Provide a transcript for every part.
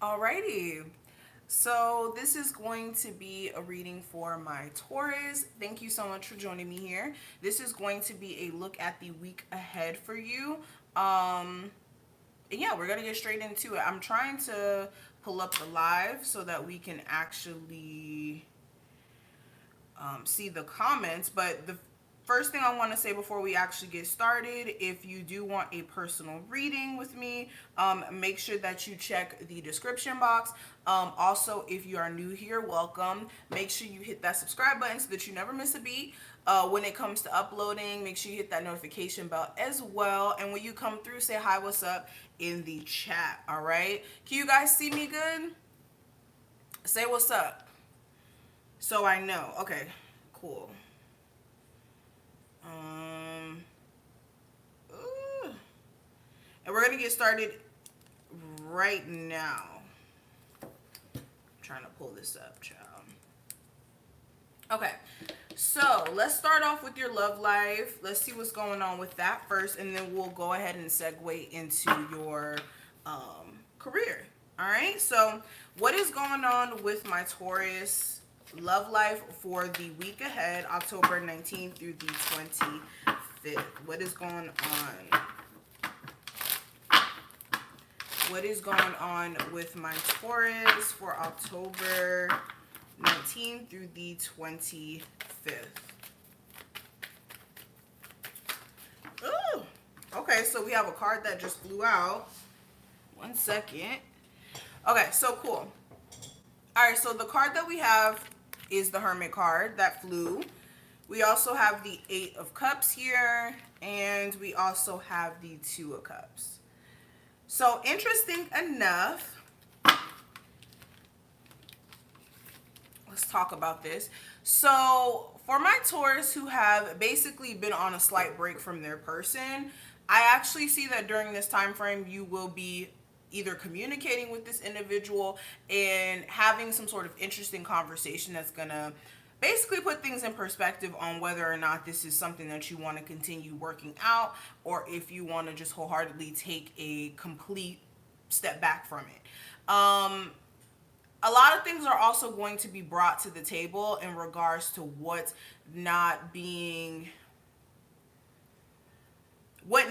Alrighty. So this is going to be a reading for my Taurus. Thank you so much for joining me here. This is going to be a look at the week ahead for you. And yeah, we're gonna get straight into it. I'm trying to pull up the live so that we can actually see the comments. But the first thing I want to say before we actually get started, if you do want a personal reading with me, make sure that you check the description box. Also, if you are new here, welcome. Make sure you hit that subscribe button so that you never miss a beat. When it comes to uploading, make sure you hit that notification bell as well. And when you come through, say hi, what's up in the chat. All right. Can you guys see me good? Say what's up so I know. Okay, cool. Ooh. And we're gonna get started right now. I'm trying to pull this up, child. Okay, so let's start off with your love life. Let's see what's going on with that first, and then we'll go ahead and segue into your career. All right, so what is going on with my Taurus love life for the week ahead, October 19th through the 25th? What is going on? What is going on with my Taurus for October 19th through the 25th? Ooh, okay, so we have a card that just flew out. One second. Okay, so cool. All right, so the card that we have is the Hermit card that flew. We also have the Eight of Cups here, and we also have the Two of Cups. So interesting enough, let's talk about this. So for my Taurus who have basically been on a slight break from their person, I actually see that during this time frame you will be either communicating with this individual and having some sort of interesting conversation that's gonna basically put things in perspective on whether or not this is something that you want to continue working out, or if you want to just wholeheartedly take a complete step back from it. A lot of things are also going to be brought to the table in regards to what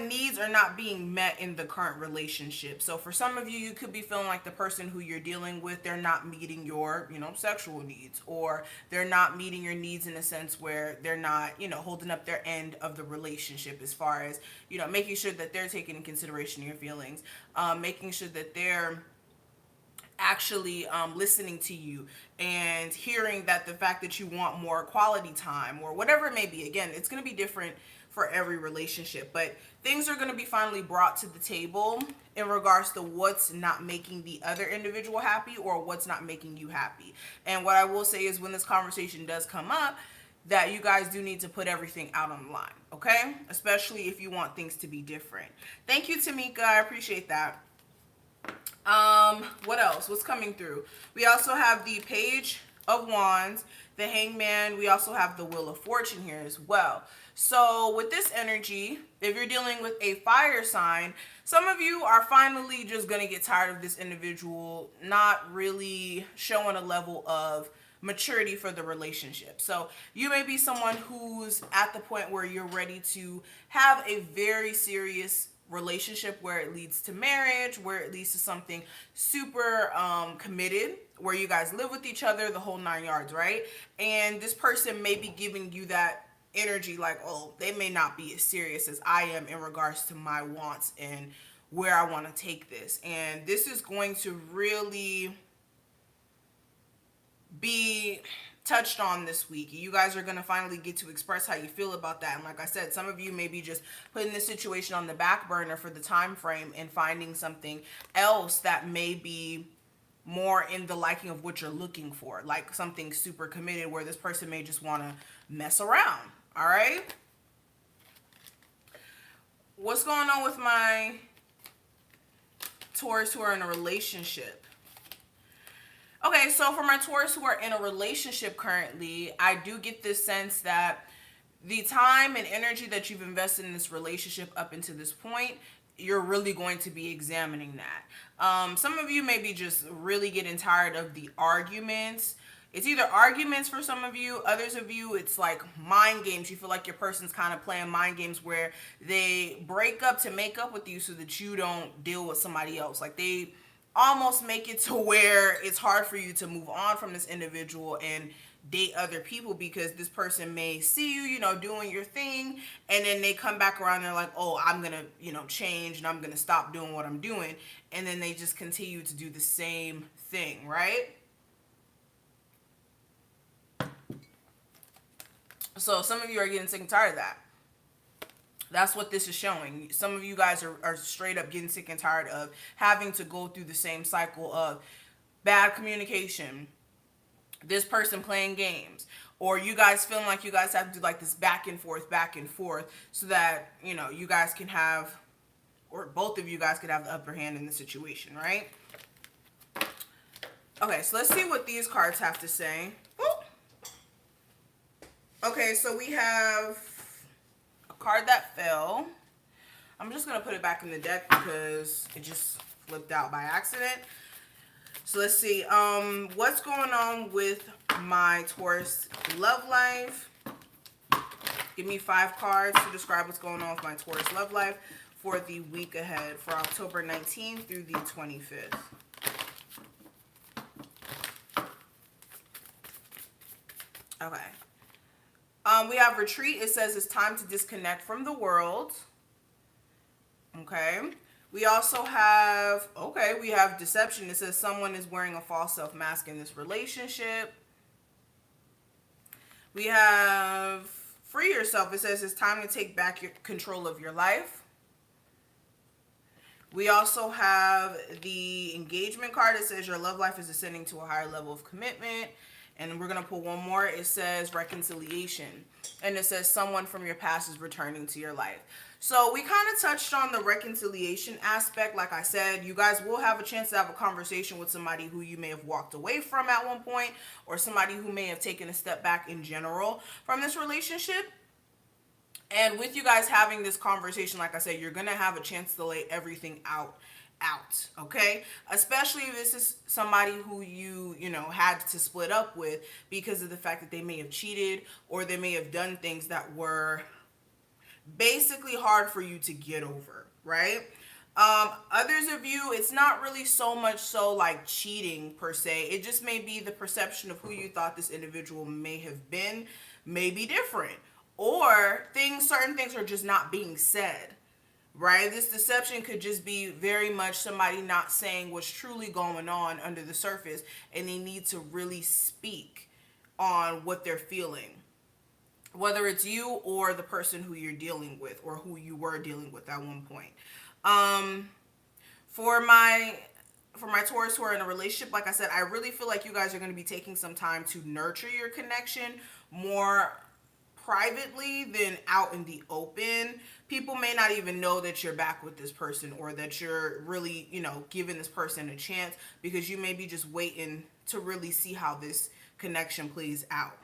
needs are not being met in the current relationship. So for some of you, you could be feeling like the person who you're dealing with, they're not meeting your, sexual needs, or they're not meeting your needs in a sense where they're not, holding up their end of the relationship as far as, making sure that they're taking in consideration your feelings, making sure that they're actually listening to you and hearing that the fact that you want more quality time or whatever it may be. Again, it's going to be different for every relationship, but things are going to be finally brought to the table in regards to what's not making the other individual happy or what's not making you happy. And what I will say is when this conversation does come up, that you guys do need to put everything out on the line, okay? Especially if you want things to be different. Thank you, Tamika. I appreciate that. What else? What's coming through? We also have the Page of Wands, the Hangman. We also have the Wheel of Fortune here as well. So with this energy, if you're dealing with a fire sign, some of you are finally just going to get tired of this individual not really showing a level of maturity for the relationship. So you may be someone who's at the point where you're ready to have a very serious relationship where it leads to marriage, where it leads to something super committed, where you guys live with each other, the whole 9 yards, right? And this person may be giving you that energy like, oh, they may not be as serious as I am in regards to my wants and where I want to take this. And this is going to really be touched on this week. You guys are going to finally get to express how you feel about that. And like I said, some of you may be just putting this situation on the back burner for the time frame and finding something else that may be more in the liking of what you're looking for, like something super committed where this person may just want to mess around. All right, what's going on with my Taurus who are in a relationship? Okay, so for my Taurus who are in a relationship currently, I do get this sense that the time and energy that you've invested in this relationship up until this point you're really going to be examining that. Some of you may be just really getting tired of the arguments. It's either arguments for some of you, others of you, it's like mind games. You feel like your person's kind of playing mind games where they break up to make up with you so that you don't deal with somebody else. Like they almost make it to where it's hard for you to move on from this individual and date other people, because this person may see you, doing your thing, and then they come back around and they're like, oh, I'm gonna, change, and I'm gonna stop doing what I'm doing, and then they just continue to do the same thing, right? So some of you are getting sick and tired of that. That's what this is showing. Some of you guys are straight up getting sick and tired of having to go through the same cycle of bad communication, this person playing games, or you guys feeling like you guys have to do like this back and forth so that, you guys can have, or both of you guys could have the upper hand in the situation, right? Okay, so let's see what these cards have to say. Okay, so we have a card that fell. I'm just going to put it back in the deck because it just flipped out by accident. So let's see. What's going on with my Taurus love life? Give me 5 cards to describe what's going on with my Taurus love life for the week ahead, for October 19th through the 25th. Okay. We have retreat. It says it's time to disconnect from the world. Okay. We also have, we have deception. It says someone is wearing a false self mask in this relationship. We have free yourself. It says it's time to take back your control of your life. We also have the engagement card. It says your love life is ascending to a higher level of commitment. And we're going to pull one more. It says reconciliation. And it says someone from your past is returning to your life. So we kind of touched on the reconciliation aspect. Like I said, you guys will have a chance to have a conversation with somebody who you may have walked away from at one point, or somebody who may have taken a step back in general from this relationship. And with you guys having this conversation, like I said, you're going to have a chance to lay everything out, okay? Especially if this is somebody who you had to split up with because of the fact that they may have cheated, or they may have done things that were basically hard for you to get over, right? Others of you, it's not really so much so like cheating per se. It just may be the perception of who you thought this individual may have been may be different, or certain things are just not being said, right? This deception could just be very much somebody not saying what's truly going on under the surface, and they need to really speak on what they're feeling, whether it's you or the person who you're dealing with, or who you were dealing with at one point. For my Taurus who are in a relationship, like I said, I really feel like you guys are going to be taking some time to nurture your connection more privately than out in the open. People may not even know that you're back with this person, or that you're really, giving this person a chance, because you may be just waiting to really see how this connection plays out.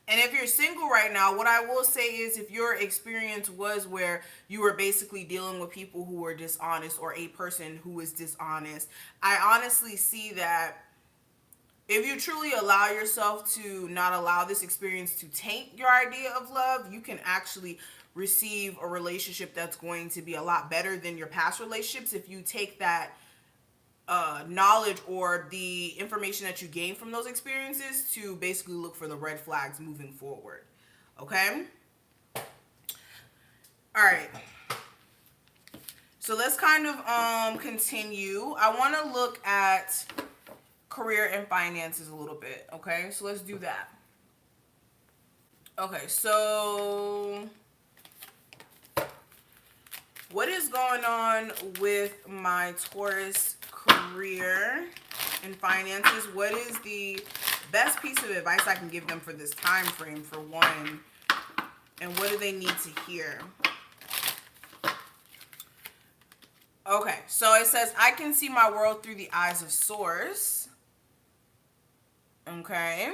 And if you're single right now, what I will say is, if your experience was where you were basically dealing with people who were dishonest, or a person who is dishonest, I honestly see that if you truly allow yourself to not allow this experience to taint your idea of love, you can actually receive a relationship that's going to be a lot better than your past relationships, if you take that knowledge or the information that you gain from those experiences to basically look for the red flags moving forward. Okay? All right. So let's kind of continue. I want to look at career and finances a little bit. Okay? So let's do that. Okay, so what is going on with my Taurus career and finances? What is the best piece of advice I can give them for this time frame, for one? And what do they need to hear? Okay, so it says, I can see my world through the eyes of Source. Okay.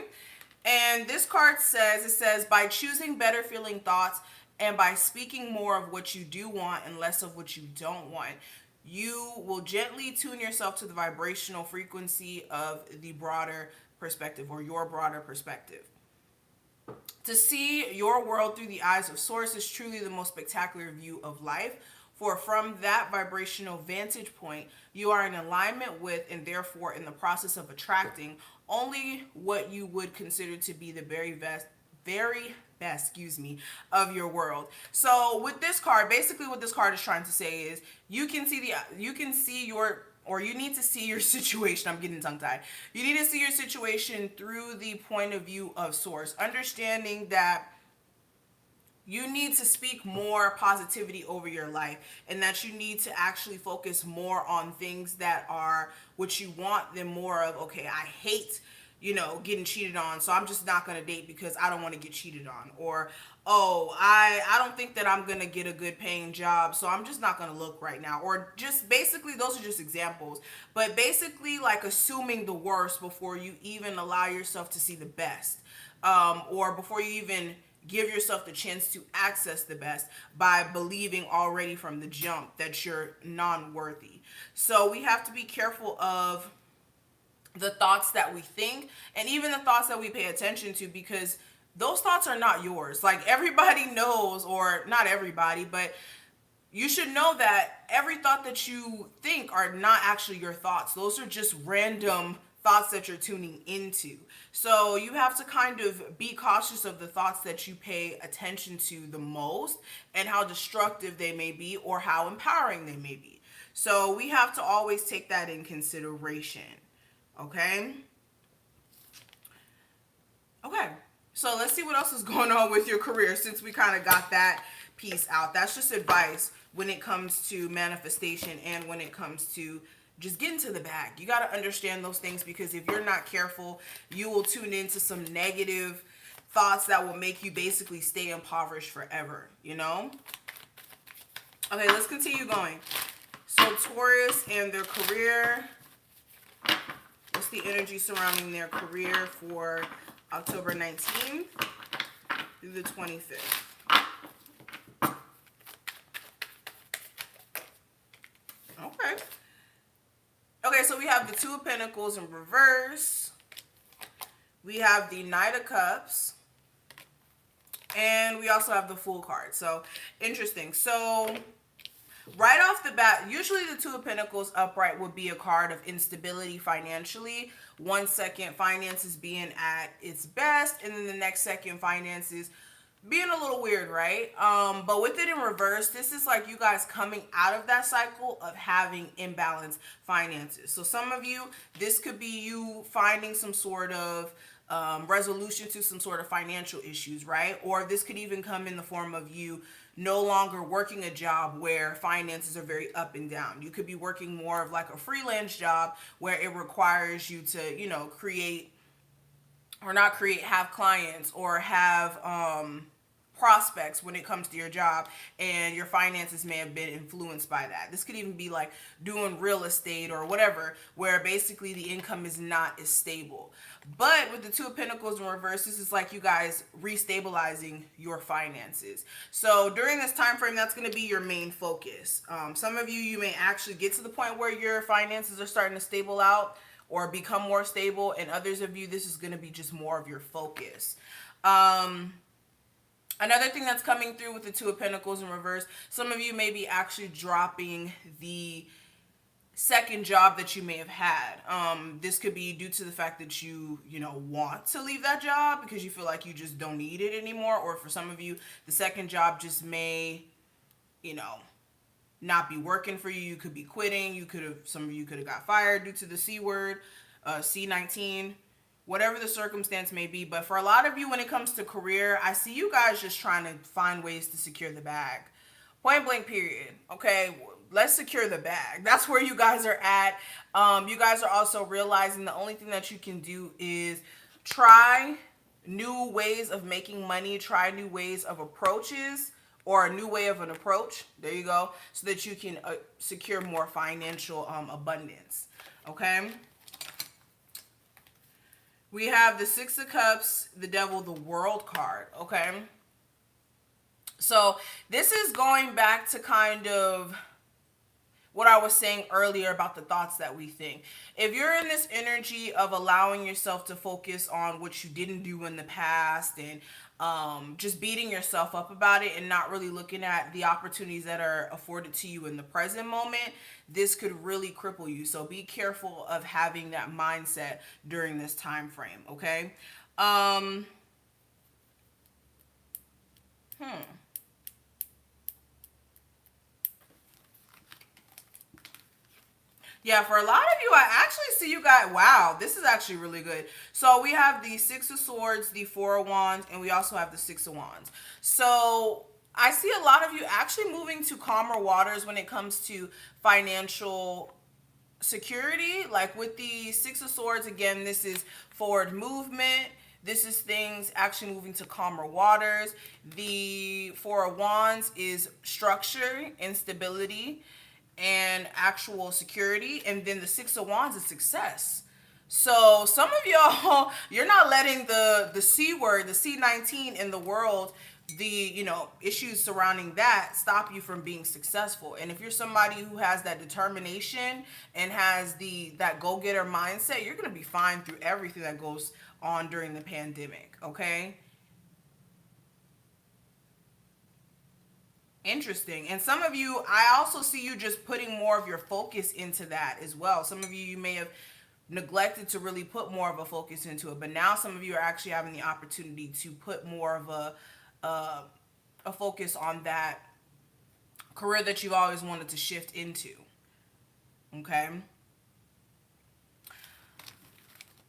And this card says, by choosing better feeling thoughts And by speaking more of what you do want and less of what you don't want, you will gently tune yourself to the vibrational frequency of the broader perspective, or your broader perspective. To see your world through the eyes of Source is truly the most spectacular view of life. For from that vibrational vantage point, you are in alignment with, and therefore in the process of attracting, only what you would consider to be the very best, of your world. So with this card, basically what this card is trying to say is you can see your, or you need to see your situation. I'm getting tongue tied. You need to see your situation through the point of view of Source, understanding that you need to speak more positivity over your life, and that you need to actually focus more on things that are what you want than more of, okay, I hate, getting cheated on, so I'm just not going to date because I don't want to get cheated on. Or, oh, I don't think that I'm going to get a good paying job, so I'm just not going to look right now. Or just basically, those are just examples. But basically, like assuming the worst before you even allow yourself to see the best. Or before you even give yourself the chance to access the best, by believing already from the jump that you're non-worthy. So we have to be careful of the thoughts that we think, and even the thoughts that we pay attention to, because those thoughts are not yours. Like, everybody knows, or not everybody, but you should know that every thought that you think are not actually your thoughts. Those are just random thoughts that you're tuning into. So you have to kind of be cautious of the thoughts that you pay attention to the most, and how destructive they may be or how empowering they may be. So we have to always take that in consideration. Okay? Okay. So let's see what else is going on with your career, since we kind of got that piece out. That's just advice when it comes to manifestation, and when it comes to just get into the bag. You got to understand those things, because if you're not careful, you will tune into some negative thoughts that will make you basically stay impoverished forever, Okay, let's continue going. So Taurus and their career. What's the energy surrounding their career for October 19th through the 25th? Okay. Okay, so we have the Two of Pentacles in reverse. We have the Knight of Cups. And we also have the Fool card. So, interesting. So, right off the bat, usually the Two of Pentacles upright would be a card of instability financially. One second, finances being at its best, and then the next second, finances being a little weird, right? But with it in reverse, this is like you guys coming out of that cycle of having imbalanced finances. So some of you, this could be you finding some sort of resolution to some sort of financial issues, right? Or this could even come in the form of you no longer working a job where finances are very up and down. You could be working more of like a freelance job where it requires you to, create or not create, have clients or have prospects when it comes to your job, and your finances may have been influenced by that. This could even be like doing real estate or whatever, where basically the income is not as stable. But with the Two of Pentacles in reverse, this is like you guys restabilizing your finances. So during this time frame, that's going to be your main focus. Some of you may actually get to the point where your finances are starting to stable out or become more stable, and others of you, this is going to be just more of your focus. Another thing that's coming through with the Two of Pentacles in reverse, some of you may be actually dropping the second job that you may have had. This could be due to the fact that you want to leave that job because you feel like you just don't need it anymore. Or for some of you, the second job just may, not be working for you. You could be quitting. Some of you could have got fired due to the C word, C19. Whatever the circumstance may be. But for a lot of you, when it comes to career, I see you guys just trying to find ways to secure the bag. Point blank period. Okay, let's secure the bag. That's where you guys are at. You guys are also realizing the only thing that you can do is try new ways of making money, try new ways of approaches, or a new way of an approach. There you go. So that you can secure more financial abundance. Okay. We have the Six of Cups, the Devil, the World card, okay? So this is going back to kind of what I was saying earlier about the thoughts that we think. If you're in this energy of allowing yourself to focus on what you didn't do in the past and just beating yourself up about it and not really looking at the opportunities that are afforded to you in the present moment, this could really cripple you. So be careful of having that mindset during this time frame, okay? Um, hmm. Yeah, for a lot of you, I actually see you guys. Wow, this is actually really good. So we have the Six of Swords, the Four of Wands, and we also have the Six of Wands. So I see a lot of you actually moving to calmer waters when it comes to financial security. Like with the Six of Swords, again, this is forward movement. This is things actually moving to calmer waters. The Four of Wands is structure and stability and actual security. And then the Six of Wands is success. So some of y'all, you're not letting the C word, the C19 in the world, the issues surrounding that stop you from being successful. And if you're somebody who has that determination and has that go-getter mindset, you're going to be fine through everything that goes on during the pandemic, okay? Interesting. And some of you, I also see you just putting more of your focus into that as well. Some of you may have neglected to really put more of a focus into it, but now some of you are actually having the opportunity to put more of a focus on that career that you've always wanted to shift into. Okay.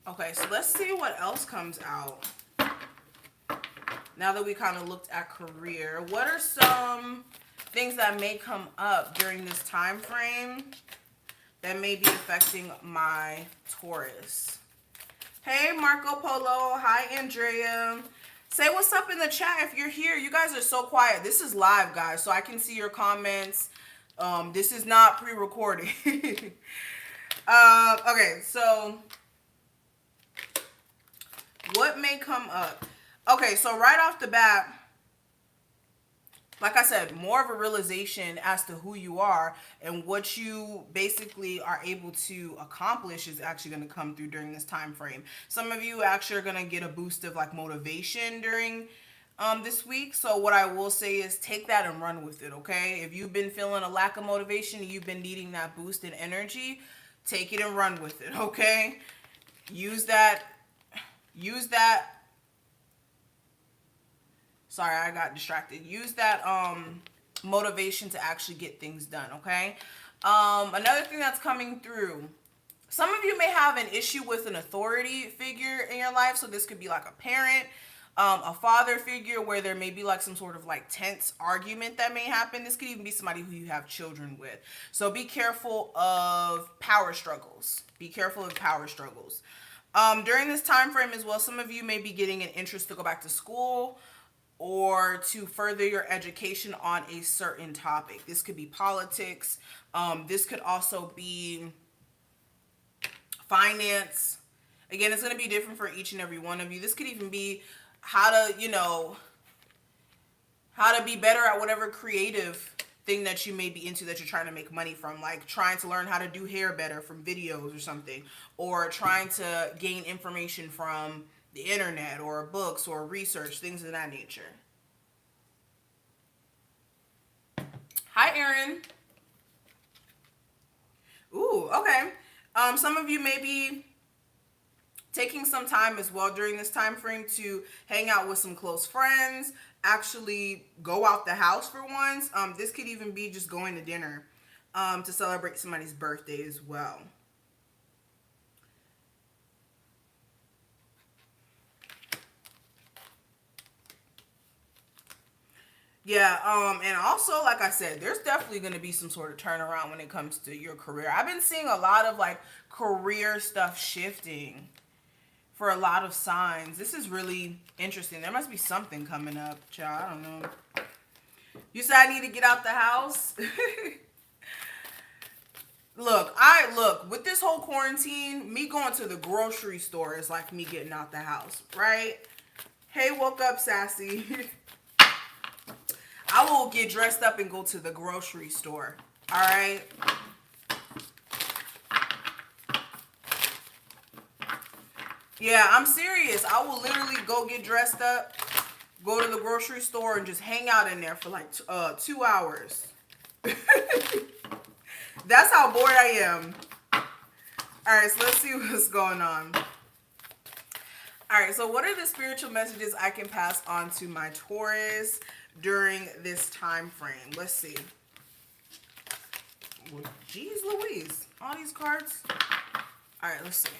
Okay, so let's see what else comes out. Now that we kind of looked at career, what are some things that may come up during this time frame that may be affecting my Taurus? Hey, Marco Polo. Hi, Andrea. Say what's up in the chat if you're here. You guys are so quiet. This is live, guys, so I can see your comments. This is not pre-recorded. Okay, so what may come up? Okay, so right off the bat, like I said, more of a realization as to who you are and what you basically are able to accomplish is actually going to come through during this time frame. Some of you actually are going to get a boost of like motivation during this week. So what I will say is take that and run with it, okay? If you've been feeling a lack of motivation, you've been needing that boost in energy, take it and run with it, okay? Use that. Sorry, I got distracted. Use that motivation to actually get things done, okay? Another thing that's coming through. Some of you may have an issue with an authority figure in your life. So this could be like a parent, a father figure where there may be like some sort of like tense argument that may happen. This could even be somebody who you have children with. So be careful of power struggles. Be careful of power struggles. During this time frame as well, some of you may be getting an interest to go back to school or to further your education on a certain topic. This could be politics. This could also be finance. Again, it's going to be different for each and every one of you. This could even be how to be better at whatever creative thing that you may be into that you're trying to make money from, like trying to learn how to do hair better from videos or something, or trying to gain information from the internet or books or research, things of that nature. Hi, Erin. Ooh, okay. Some of you may be taking some time as well during this time frame to hang out with some close friends, actually go out the house for once. This could even be just going to dinner to celebrate somebody's birthday as well. Yeah, and also, like I said, there's definitely going to be some sort of turnaround when it comes to your career. I've been seeing a lot of like career stuff shifting for a lot of signs. This is really interesting. There must be something coming up, child. I don't know. You said I need to get out the house? Look, with this whole quarantine, me going to the grocery store is like me getting out the house, right? Hey, woke up, sassy. I will get dressed up and go to the grocery store. All right. Yeah, I'm serious. I will literally go get dressed up, go to the grocery store, and just hang out in there for like 2 hours. That's how bored I am. All right, so let's see what's going on. All right, so what are the spiritual messages I can pass on to my Taurus during this time frame? Let's see. Well, geez Louise, all these cards. All right, let's see.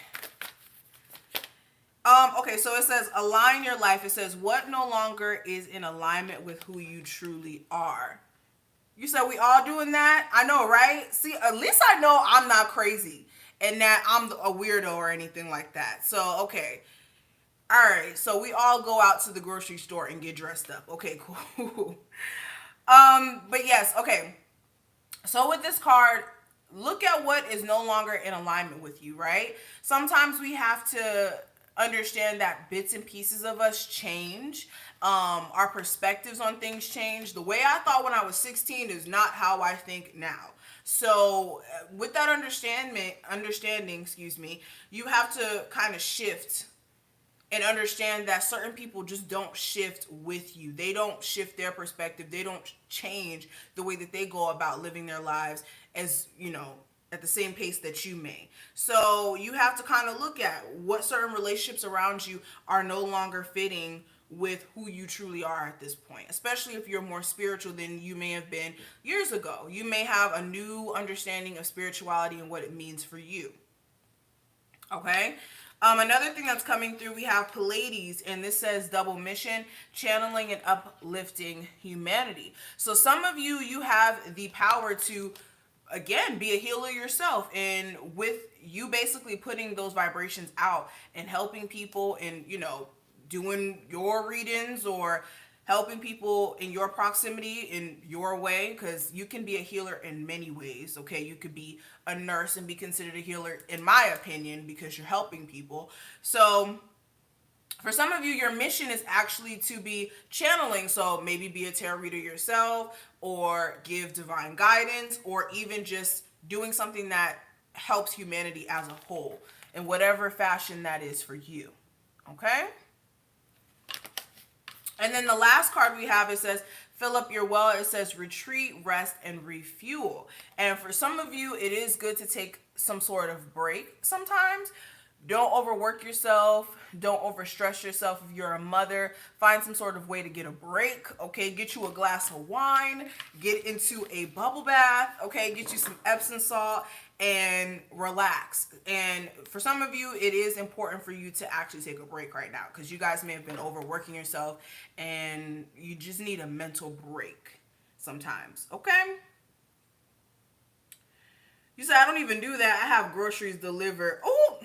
Okay, so it says align your life. It says what no longer is in alignment with who you truly are. You said we all doing that? I know, right? See, at least I know I'm not crazy and that I'm a weirdo or anything like that. So, okay. All right, so we all go out to the grocery store and get dressed up. Okay, cool. But yes, okay. So with this card, look at what is no longer in alignment with you, right? Sometimes we have to understand that bits and pieces of us change. Our perspectives on things change. The way I thought when I was 16 is not how I think now. So with that understanding, excuse me, you have to kind of shift and understand that certain people just don't shift with you. They don't shift their perspective. They don't change the way that they go about living their lives as, you know, at the same pace that you may. So you have to kind of look at what certain relationships around you are no longer fitting with who you truly are at this point, especially if you're more spiritual than you may have been years ago. You may have a new understanding of spirituality and what it means for you. Okay. Another thing that's coming through, we have Pleiades, and this says double mission, channeling and uplifting humanity. So some of you, you have the power to, again, be a healer yourself. And with you basically putting those vibrations out and helping people and, you know, doing your readings or helping people in your proximity in your way, because you can be a healer in many ways. Okay, you could be a nurse and be considered a healer, in my opinion, because you're helping people. So for some of you, your mission is actually to be channeling. So maybe be a tarot reader yourself, or give divine guidance, or even just doing something that helps humanity as a whole in whatever fashion that is for you. Okay. And then the last card we have, it says, fill up your well. It says retreat, rest, and refuel. And for some of you, it is good to take some sort of break sometimes. Don't overwork yourself. Don't overstress yourself. If you're a mother, find some sort of way to get a break. Okay, get you a glass of wine. Get into a bubble bath. Okay, get you some Epsom salt and relax. And for some of you, it is important for you to actually take a break right now, because you guys may have been overworking yourself and you just need a mental break sometimes. Okay. You said, I don't even do that. I have groceries delivered. Oh,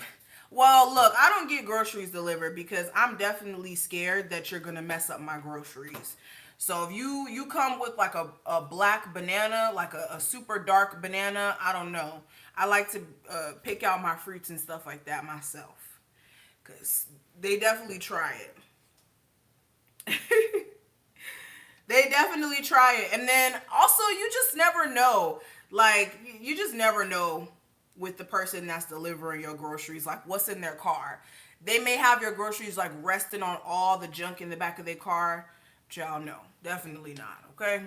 well, look, I don't get groceries delivered because I'm definitely scared that you're going to mess up my groceries. So if you come with like a black banana, like a super dark banana, I don't know. I like to pick out my fruits and stuff like that myself, because they definitely try it. They definitely try it. And then also, you just never know. Like, you just never know with the person that's delivering your groceries, like what's in their car. They may have your groceries like resting on all the junk in the back of their car. Y'all know. Definitely not, okay?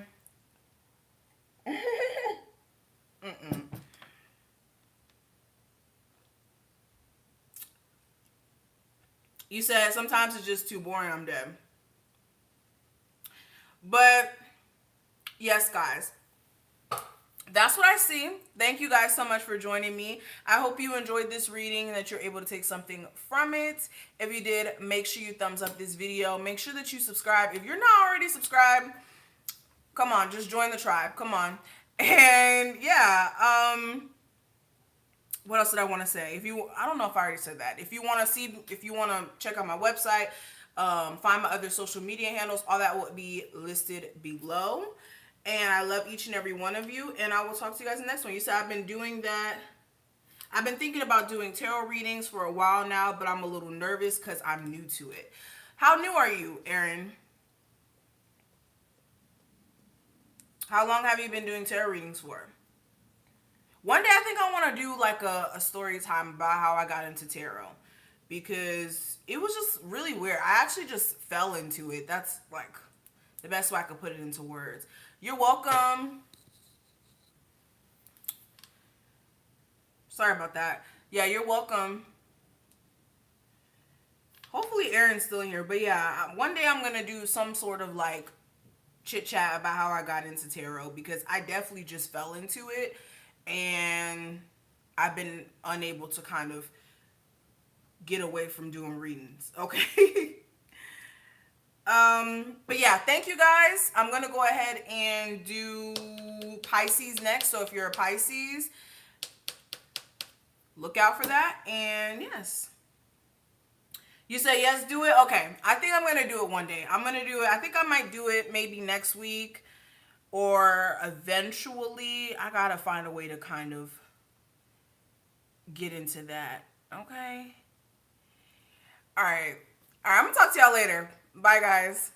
Mm-mm. You said sometimes it's just too boring, I'm dead. But yes, guys, that's what I see. Thank you guys so much for joining me. I hope you enjoyed this reading and that you're able to take something from it. If you did, make sure you thumbs up this video. Make sure that you subscribe. If you're not already subscribed, come on, just join the tribe. Come on. And yeah, what else did I want to say? I don't know if I already said that. If you want to check out my website, find my other social media handles, all that will be listed below. And I love each and every one of you. And I will talk to you guys in the next one. You said I've been doing that. I've been thinking about doing tarot readings for a while now, but I'm a little nervous because I'm new to it. How new are you, Erin? How long have you been doing tarot readings for? One day I think I want to do like a story time about how I got into tarot, because it was just really weird. I actually just fell into it. That's like the best way I could put it into words. You're welcome. Sorry about that. Yeah, you're welcome. Hopefully Aaron's still in here. But yeah, one day I'm going to do some sort of like chit chat about how I got into tarot, because I definitely just fell into it and I've been unable to kind of get away from doing readings. Okay. But yeah, thank you guys. I'm gonna go ahead and do Pisces next. So if you're a Pisces, look out for that. And yes. You say yes, do it? Okay. I think I'm gonna do it one day. I'm gonna do it. I think I might do it maybe next week, or eventually. I gotta find a way to kind of get into that. Okay. All right. All right. I'm gonna talk to y'all later. Bye, guys.